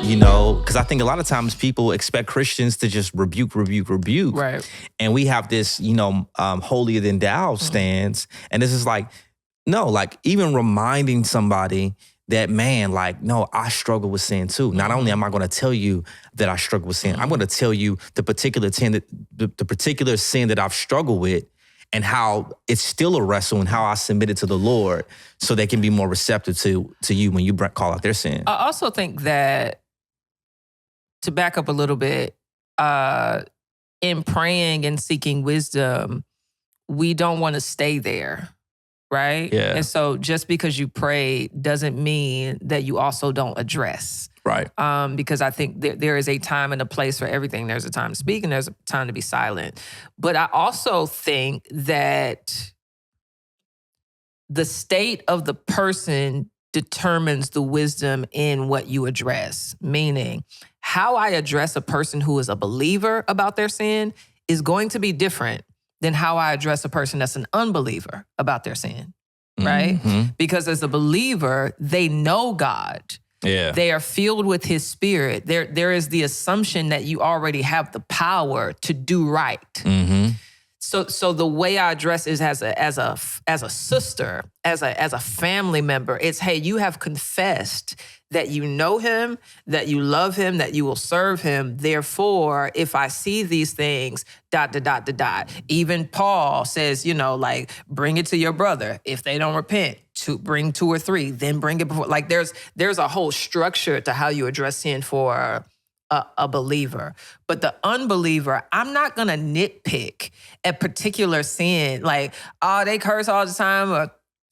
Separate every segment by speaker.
Speaker 1: because I think a lot of times people expect Christians to just rebuke.
Speaker 2: Right.
Speaker 1: And we have this, holier than thou stance. And this is like, no, like even reminding somebody that, man, like, no, I struggle with sin too. Not only am I going to tell you that I struggle with sin, I'm going to tell you the particular sin that I've struggled with and how it's still a wrestle and how I submit it to the Lord so they can be more receptive to you when you call out their sin.
Speaker 2: I also think that, to back up a little bit, in praying and seeking wisdom, we don't want to stay there. Right?
Speaker 1: Yeah.
Speaker 2: And so just because you pray doesn't mean that you also don't address.
Speaker 1: Right.
Speaker 2: Because I think there is a time and a place for everything. There's a time to speak and there's a time to be silent. But I also think that the state of the person determines the wisdom in what you address. Meaning, how I address a person who is a believer about their sin is going to be different than how I address a person that's an unbeliever about their sin, right?
Speaker 1: Mm-hmm.
Speaker 2: Because as a believer, they know God.
Speaker 1: Yeah.
Speaker 2: They are filled with his spirit. There is the assumption that you already have the power to do right.
Speaker 1: Mm-hmm.
Speaker 2: So the way I address is as a sister, as a family member, it's, hey, you have confessed that you know him, that you love him, that you will serve him. Therefore, if I see these things, ... Even Paul says, like, bring it to your brother. If they don't repent, bring 2 or 3, then bring it before. Like, there's a whole structure to how you address sin for a believer. But the unbeliever, I'm not going to nitpick a particular sin. Like, they curse all the time,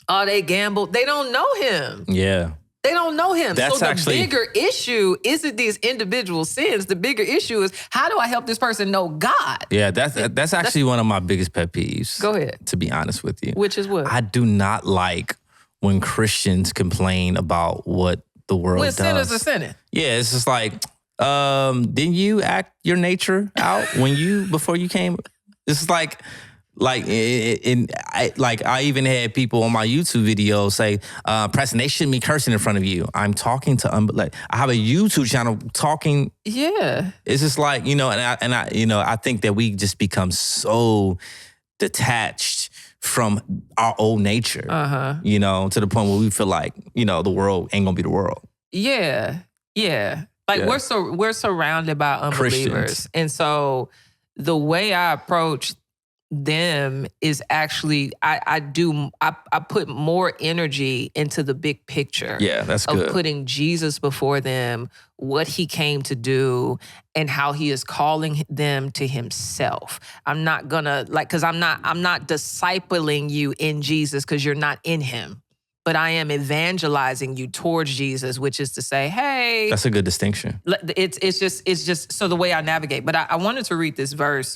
Speaker 2: or they gamble. They don't know him.
Speaker 1: Yeah.
Speaker 2: They don't know him.
Speaker 1: That's
Speaker 2: so the
Speaker 1: actually
Speaker 2: bigger issue isn't these individual sins. The bigger issue is, how do I help this person know God?
Speaker 1: Yeah, that's actually one of my biggest pet peeves.
Speaker 2: Go ahead.
Speaker 1: To be honest with you.
Speaker 2: Which is what?
Speaker 1: I do not like when Christians complain about what the world does.
Speaker 2: When sinners are sinning.
Speaker 1: Yeah, it's just like, didn't you act your nature out before you came? It's like I even had people on my YouTube video say, Preston, they shouldn't be cursing in front of you. I'm talking to I have a YouTube channel talking.
Speaker 2: Yeah.
Speaker 1: It's just like, I think that we just become so detached from our old nature, to the point where we feel like, the world ain't gonna be the world.
Speaker 2: Yeah. Yeah. Like, we're surrounded by unbelievers.
Speaker 1: Christians.
Speaker 2: And so the way I approach them is actually, I put more energy into the big picture.
Speaker 1: Yeah, that's good.
Speaker 2: Of putting Jesus before them, what he came to do, and how he is calling them to himself. I'm not gonna, because I'm not discipling you in Jesus because you're not in him. But I am evangelizing you towards Jesus, which is to say, hey.
Speaker 1: That's a good distinction.
Speaker 2: It's just so the way I navigate. But I wanted to read this verse